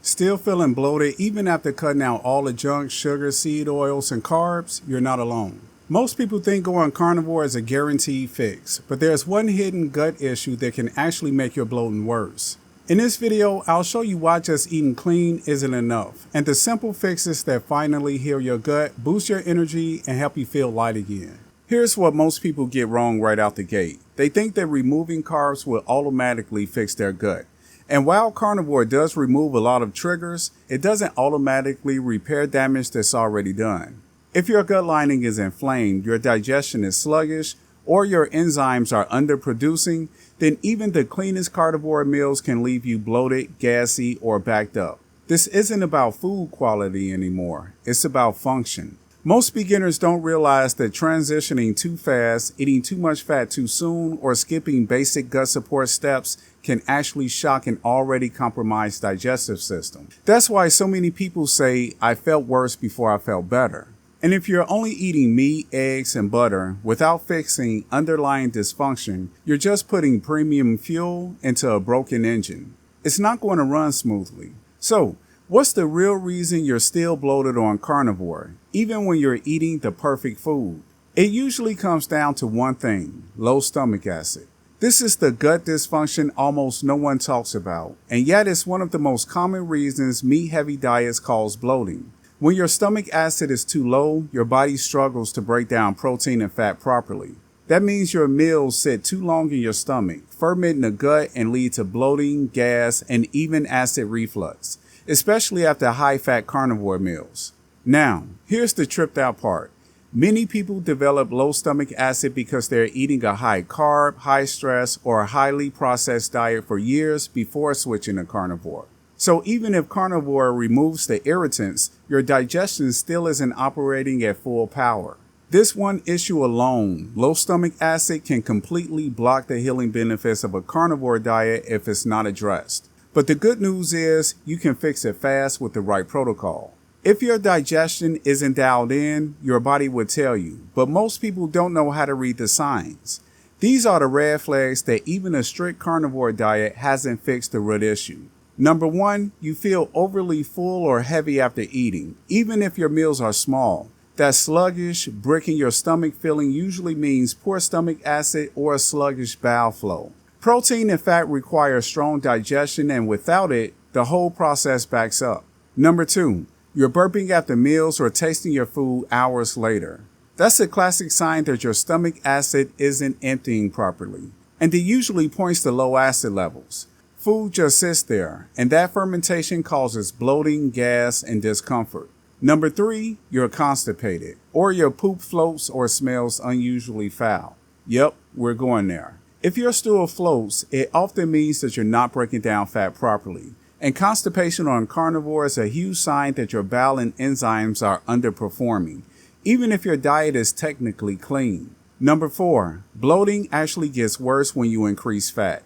Still feeling bloated even after cutting out all the junk, sugar, seed oils, and carbs? You're not alone. Most people think going carnivore is a guaranteed fix, but there's one hidden gut issue that can actually make your bloating worse. In this video, I'll show you why just eating clean isn't enough, and the simple fixes that finally heal your gut, boost your energy, and help you feel light again. Here's what most people get wrong right out the gate. They think that removing carbs will automatically fix their gut. And while carnivore does remove a lot of triggers, it doesn't automatically repair damage that's already done. If your gut lining is inflamed, your digestion is sluggish, or your enzymes are underproducing, then even the cleanest carnivore meals can leave you bloated, gassy, or backed up. This isn't about food quality anymore. It's about function. Most beginners don't realize that transitioning too fast, eating too much fat too soon, or skipping basic gut support steps can actually shock an already compromised digestive system. That's why so many people say, I felt worse before I felt better. And if you're only eating meat, eggs, and butter without fixing underlying dysfunction, you're just putting premium fuel into a broken engine. It's not going to run smoothly. So, what's the real reason you're still bloated on carnivore, even when you're eating the perfect food? It usually comes down to one thing: low stomach acid. This is the gut dysfunction almost no one talks about, and yet it's one of the most common reasons meat-heavy diets cause bloating. When your stomach acid is too low, your body struggles to break down protein and fat properly. That means your meals sit too long in your stomach, ferment in the gut, and lead to bloating, gas, and even acid reflux, especially after high-fat carnivore meals. Now, here's the tripped out part. Many people develop low stomach acid because they're eating a high-carb, high-stress, or highly processed diet for years before switching to carnivore. So even if carnivore removes the irritants, your digestion still isn't operating at full power. This one issue alone, low stomach acid, can completely block the healing benefits of a carnivore diet if it's not addressed. But the good news is you can fix it fast with the right protocol. If your digestion isn't dialed in, your body would tell you, but most people don't know how to read the signs. These are the red flags that even a strict carnivore diet hasn't fixed the root issue. Number 1, you feel overly full or heavy after eating, even if your meals are small. That sluggish, brick in your stomach feeling usually means poor stomach acid or a sluggish bile flow. Protein and fat require strong digestion, and without it, the whole process backs up. Number 2, you're burping after meals or tasting your food hours later. That's a classic sign that your stomach acid isn't emptying properly, and it usually points to low acid levels. Food just sits there, and that fermentation causes bloating, gas, and discomfort. Number 3, you're constipated, or your poop floats or smells unusually foul. Yep, we're going there. If your stool floats, it often means that you're not breaking down fat properly. And constipation on carnivore is a huge sign that your bile and enzymes are underperforming, even if your diet is technically clean. Number 4, bloating actually gets worse when you increase fat.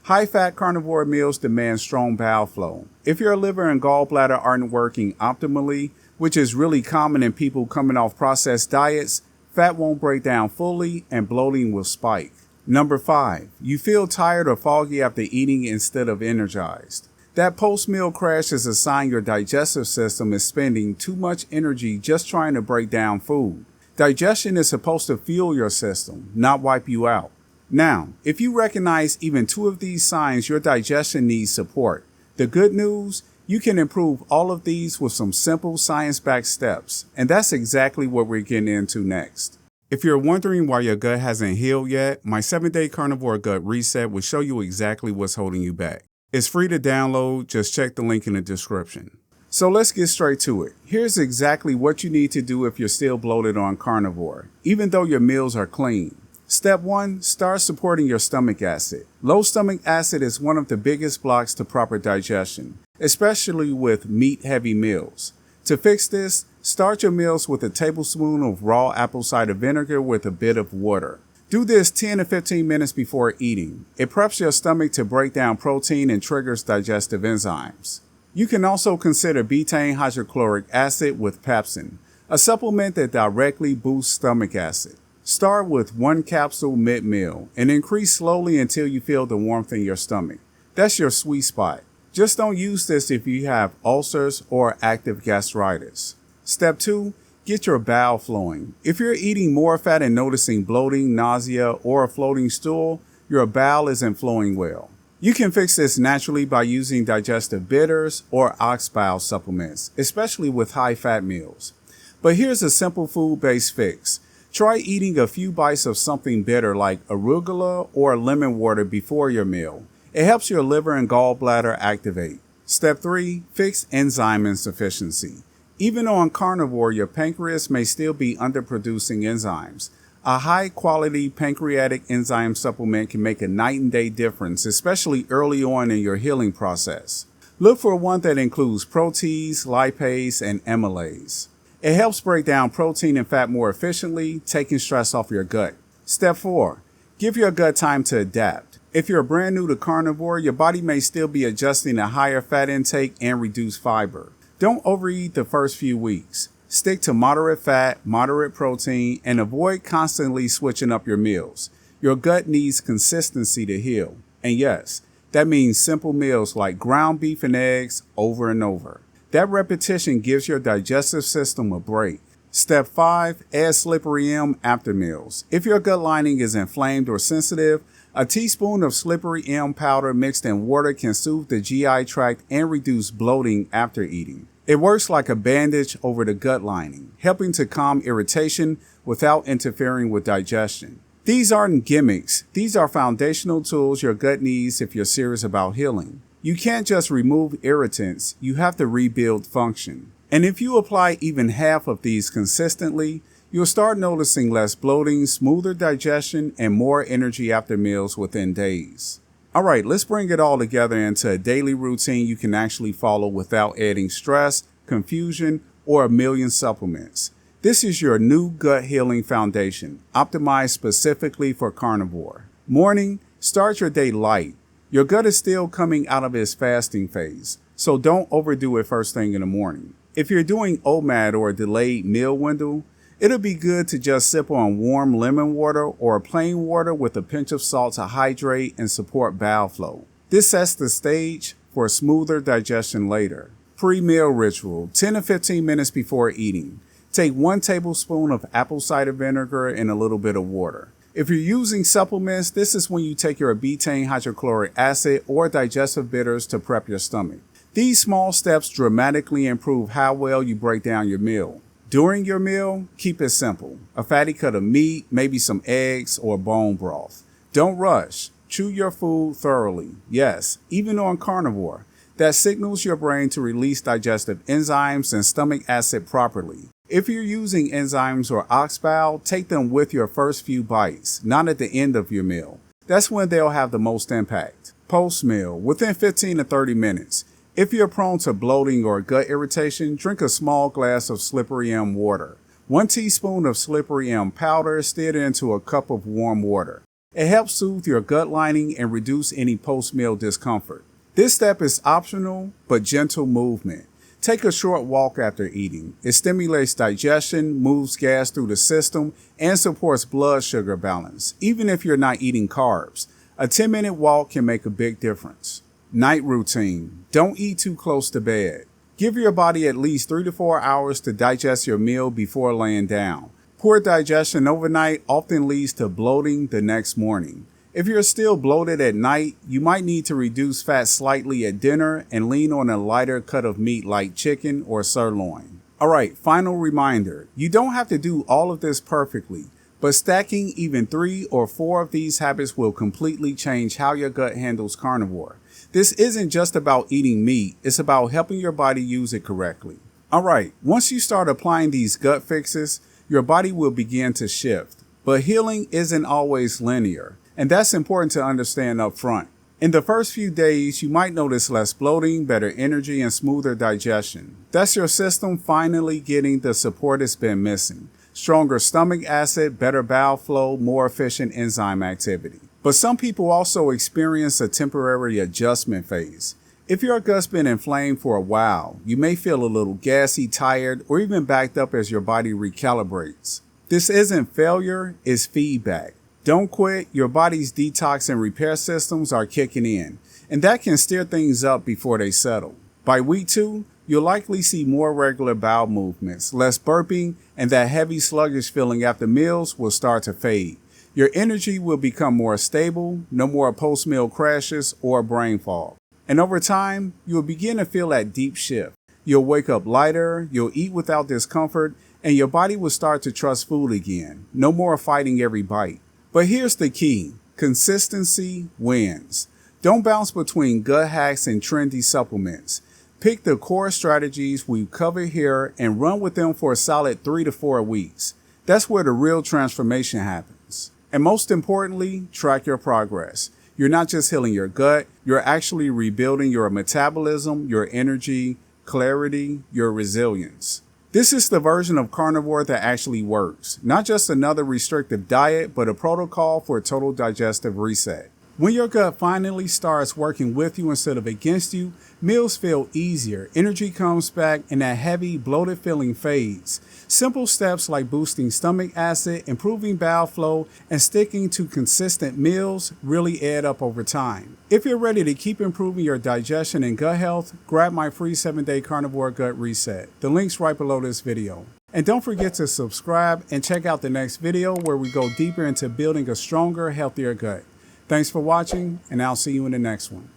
High-fat carnivore meals demand strong bile flow. If your liver and gallbladder aren't working optimally, which is really common in people coming off processed diets, fat won't break down fully and bloating will spike. Number 5, you feel tired or foggy after eating instead of energized. That post-meal crash is a sign your digestive system is spending too much energy just trying to break down food. Digestion is supposed to fuel your system, not wipe you out. Now, if you recognize even 2 of these signs, your digestion needs support. The good news, you can improve all of these with some simple science-backed steps, and that's exactly what we're getting into next. If you're wondering why your gut hasn't healed yet, my 7-day carnivore gut reset will show you exactly what's holding you back. It's free to download, just check the link in the description. So let's get straight to it. Here's exactly what you need to do if you're still bloated on carnivore, even though your meals are clean. Step 1, start supporting your stomach acid. Low stomach acid is one of the biggest blocks to proper digestion, especially with meat-heavy meals. To fix this, start your meals with a tablespoon of raw apple cider vinegar with a bit of water. Do this 10 to 15 minutes before eating. It preps your stomach to break down protein and triggers digestive enzymes. You can also consider betaine hydrochloric acid with pepsin, a supplement that directly boosts stomach acid. Start with 1 capsule mid-meal and increase slowly until you feel the warmth in your stomach. That's your sweet spot. Just don't use this if you have ulcers or active gastritis. Step 2, get your bile flowing. If you're eating more fat and noticing bloating, nausea, or a floating stool, your bile isn't flowing well. You can fix this naturally by using digestive bitters or ox bile supplements, especially with high-fat meals. But here's a simple food-based fix. Try eating a few bites of something bitter like arugula or lemon water before your meal. It helps your liver and gallbladder activate. Step 3, fix enzyme insufficiency. Even on carnivore, your pancreas may still be underproducing enzymes. A high-quality pancreatic enzyme supplement can make a night and day difference, especially early on in your healing process. Look for one that includes protease, lipase, and amylase. It helps break down protein and fat more efficiently, taking stress off your gut. Step 4, give your gut time to adapt. If you're brand new to carnivore, your body may still be adjusting to higher fat intake and reduced fiber. Don't overeat the first few weeks. Stick to moderate fat, moderate protein, and avoid constantly switching up your meals. Your gut needs consistency to heal. And yes, that means simple meals like ground beef and eggs over and over. That repetition gives your digestive system a break. Step 5, add slippery M after meals. If your gut lining is inflamed or sensitive, a teaspoon of slippery M powder mixed in water can soothe the GI tract and reduce bloating after eating. It works like a bandage over the gut lining, helping to calm irritation without interfering with digestion. These aren't gimmicks. These are foundational tools your gut needs if you're serious about healing. You can't just remove irritants, you have to rebuild function. And if you apply even half of these consistently, you'll start noticing less bloating, smoother digestion, and more energy after meals within days. Alright, let's bring it all together into a daily routine you can actually follow without adding stress, confusion, or a million supplements. This is your new gut healing foundation, optimized specifically for carnivore. Morning, start your day light. Your gut is still coming out of its fasting phase, so don't overdo it first thing in the morning. If you're doing OMAD or a delayed meal window, it'll be good to just sip on warm lemon water or plain water with a pinch of salt to hydrate and support bile flow. This sets the stage for smoother digestion later. Pre-meal ritual, 10 to 15 minutes before eating. Take 1 tablespoon of apple cider vinegar and a little bit of water. If you're using supplements, this is when you take your betaine hydrochloric acid or digestive bitters to prep your stomach. These small steps dramatically improve how well you break down your meal. During your meal, keep it simple. A fatty cut of meat, maybe some eggs or bone broth. Don't rush. Chew your food thoroughly. Yes, even on carnivore. That signals your brain to release digestive enzymes and stomach acid properly. If you're using enzymes or ox bile, take them with your first few bites, not at the end of your meal. That's when they'll have the most impact. Post-meal, within 15 to 30 minutes. If you're prone to bloating or gut irritation, drink a small glass of slippery M water. 1 teaspoon of slippery M powder stirred into a cup of warm water. It helps soothe your gut lining and reduce any post-meal discomfort. This step is optional, but gentle movement. Take a short walk after eating. It stimulates digestion, moves gas through the system, and supports blood sugar balance, even if you're not eating carbs. A 10-minute walk can make a big difference. Night routine. Don't eat too close to bed. Give your body at least 3 to 4 hours to digest your meal before laying down. Poor digestion overnight often leads to bloating the next morning. If you're still bloated at night, you might need to reduce fat slightly at dinner and lean on a lighter cut of meat like chicken or sirloin. Alright, final reminder. You don't have to do all of this perfectly, but stacking even 3 or 4 of these habits will completely change how your gut handles carnivore. This isn't just about eating meat, it's about helping your body use it correctly. Alright, once you start applying these gut fixes, your body will begin to shift. But healing isn't always linear, and that's important to understand up front. In the first few days, you might notice less bloating, better energy, and smoother digestion. That's your system finally getting the support it's been missing. Stronger stomach acid, better bowel flow, more efficient enzyme activity. But some people also experience a temporary adjustment phase. If your gut's been inflamed for a while, you may feel a little gassy, tired, or even backed up as your body recalibrates. This isn't failure, it's feedback. Don't quit, your body's detox and repair systems are kicking in. and that can steer things up before they settle. By week 2, you'll likely see more regular bowel movements, less burping, and that heavy sluggish feeling after meals will start to fade. Your energy will become more stable, no more post-meal crashes or brain fog. And over time, you'll begin to feel that deep shift. You'll wake up lighter, you'll eat without discomfort, and your body will start to trust food again. No more fighting every bite. But here's the key. Consistency wins. Don't bounce between gut hacks and trendy supplements. Pick the core strategies we've covered here and run with them for a solid 3 to 4 weeks. That's where the real transformation happens. And most importantly, track your progress. You're not just healing your gut, you're actually rebuilding your metabolism, your energy, clarity, your resilience. This is the version of carnivore that actually works. Not just another restrictive diet, but a protocol for a total digestive reset. When your gut finally starts working with you instead of against you, meals feel easier, energy comes back, and that heavy, bloated feeling fades. Simple steps like boosting stomach acid, improving bowel flow, and sticking to consistent meals really add up over time. If you're ready to keep improving your digestion and gut health, grab my free 7-day carnivore gut reset. The link's right below this video. And don't forget to subscribe and check out the next video where we go deeper into building a stronger, healthier gut. Thanks for watching, and I'll see you in the next one.